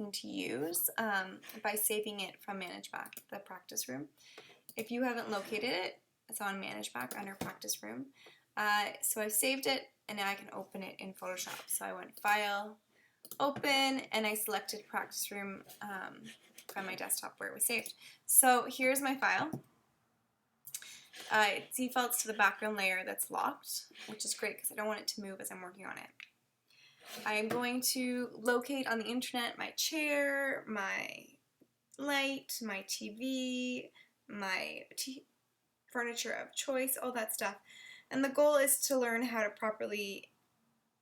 to use by saving it from ManageBack, the practice room. If you haven't located it, it's on ManageBack under practice room. So I've saved it, and now I can open it in Photoshop. So I went File, Open, and I selected practice room from my desktop where it was saved. So here's my file. It defaults to the background layer that's locked, which is great because I don't want it to move as I'm working on it. I'm going to locate on the internet my chair, my light, my TV, my furniture of choice, all that stuff. And the goal is to learn how to properly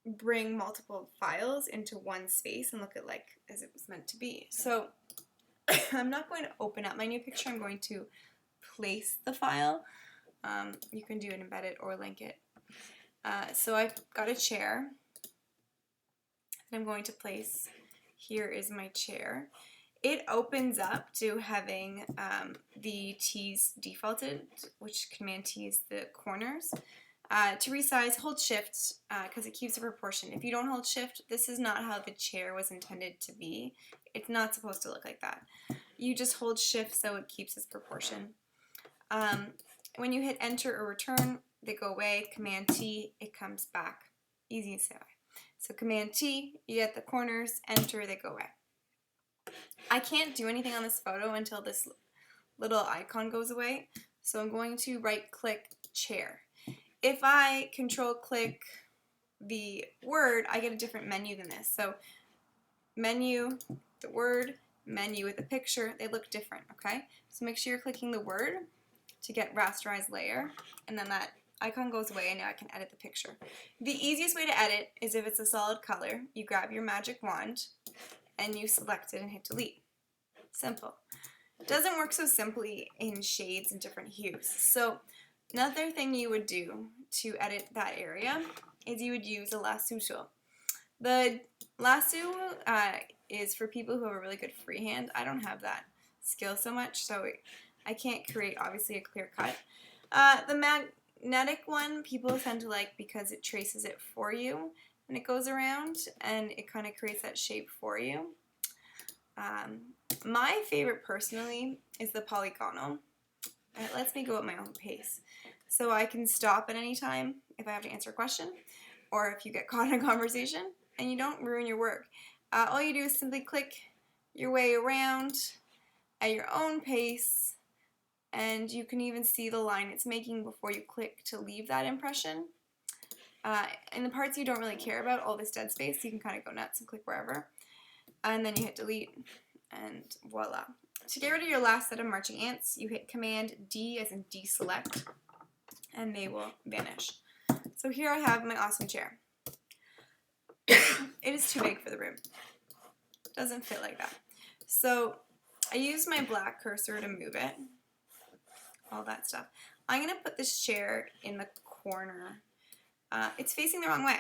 bring multiple files into one space and look at like as it was meant to be. So I'm not going to open up my new picture. I'm going to place the file. You can do it embedded or link it. So I've got a chair that I'm going to place. Here is my chair. It opens up to having the T's defaulted, which Command T is the corners. To resize, hold Shift because it keeps a proportion. If you don't hold Shift, this is not how the chair was intended to be. It's not supposed to look like that. You just hold Shift so it keeps its proportion. When you hit Enter or Return, they go away. Command T, it comes back. Easy to say. So Command T, you get the corners. Enter, they go away. I can't do anything on this photo until this little icon goes away. So I'm going to right-click Chair. If I control-click the word, I get a different menu than this. So menu, the word, menu with the picture, they look different, okay? So make sure you're clicking the word to get rasterized layer, and then that icon goes away and now I can edit the picture. The easiest way to edit is if it's a solid color, you grab your magic wand and you select it and hit delete. Simple. It doesn't work so simply in shades and different hues. So another thing you would do to edit that area is you would use a lasso tool. The lasso is for people who have a really good freehand. I don't have that skill so much, so I can't create obviously a clear cut. The magnetic one people tend to like because it traces it for you and it goes around and it kind of creates that shape for you. My favorite personally is the polygonal. It lets me go at my own pace. So I can stop at any time if I have to answer a question or if you get caught in a conversation and you don't ruin your work. All you do is simply click your way around at your own pace, and you can even see the line it's making before you click to leave that impression. In the parts you don't really care about, all this dead space, you can kind of go nuts and click wherever. And then you hit delete, and voila. To get rid of your last set of marching ants, you hit Command D as in deselect, and they will vanish. So here I have my awesome chair. It is too big for the room. It doesn't fit like that. So I used my black cursor to move it. All that stuff. I'm going to put this chair in the corner. It's facing the wrong way.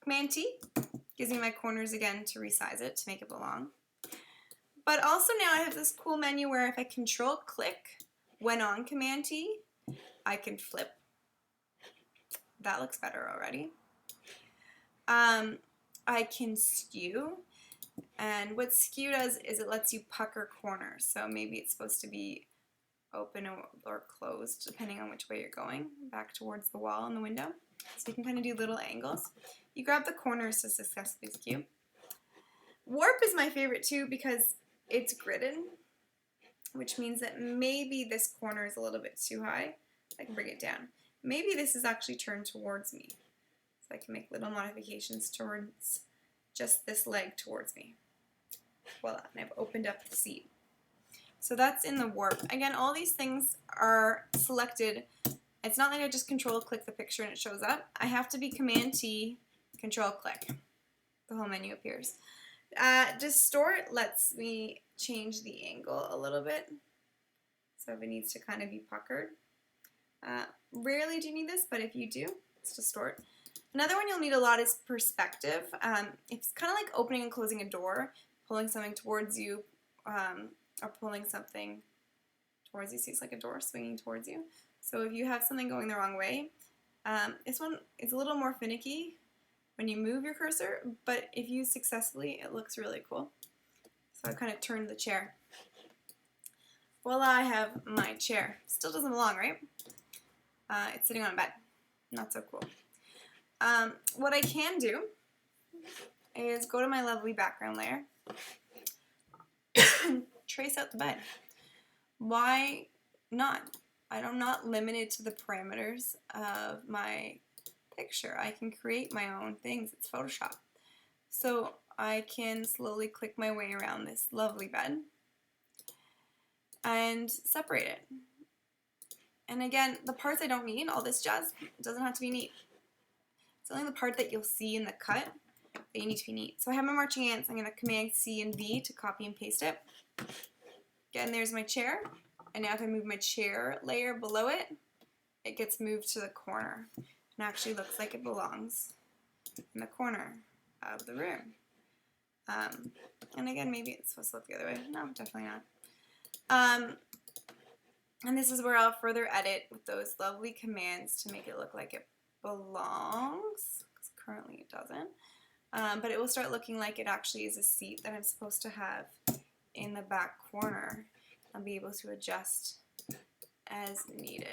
Command T gives me my corners again to resize it, to make it belong. But also now I have this cool menu where if I control click when on Command T, I can flip. That looks better already. I can skew, and what skew does is it lets you pucker corners. So maybe it's supposed to be open or closed depending on which way you're going, back towards the wall and the window. So you can kind of do little angles. You grab the corners to successfully skew. Warp is my favorite too because it's gridded, which means that maybe this corner is a little bit too high. I can bring it down. Maybe this is actually turned towards me. So I can make little modifications towards just this leg towards me. Voila, and I've opened up the seat. So that's in the warp. Again, all these things are selected. It's not like I just control click the picture and it shows up. I have to be Command T, control click. The whole menu appears. Distort lets me change the angle a little bit. So if it needs to kind of be puckered. Rarely do you need this, but if you do, it's distort. Another one you'll need a lot is perspective. It's kind of like opening and closing a door, pulling something towards you, or pulling something towards you. See, it's like a door swinging towards you. So if you have something going the wrong way, this one is a little more finicky. when you move your cursor, but if used successfully, it looks really cool. So I kind of turned the chair. Voila, I have my chair. Still doesn't belong, right? It's sitting on a bed. Not so cool. What I can do is go to my lovely background layer, trace out the bed. Why not? I'm not limited to the parameters of my picture. I can create my own things. It's Photoshop. So I can slowly click my way around this lovely bed and separate it. And again, the parts I don't need, all this jazz, doesn't have to be neat. It's only the part that you'll see in the cut that you need to be neat. So I have my marching ants. I'm going to Command C and V to copy and paste it. Again, there's my chair. And now if I move my chair layer below it, it gets moved to the corner. And actually looks like it belongs in the corner of the room. And again, maybe it's supposed to look the other way. No, definitely not. And this is where I'll further edit with those lovely commands to make it look like it belongs, because currently it doesn't. But it will start looking like it actually is a seat that I'm supposed to have in the back corner. I'll be able to adjust as needed.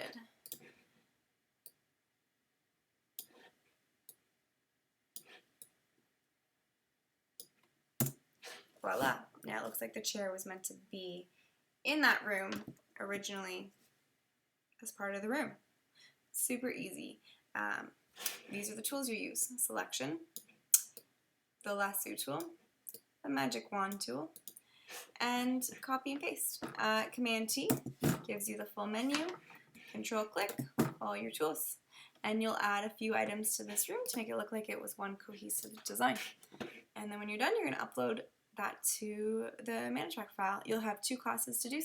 Voila! Now it looks like the chair was meant to be in that room originally as part of the room. Super easy. These are the tools you use. Selection, the lasso tool, the magic wand tool, and copy and paste. Command T gives you the full menu. Control click, all your tools. And you'll add a few items to this room to make it look like it was one cohesive design. And then when you're done, you're going to upload that to the Managepack file. You'll have 2 classes to do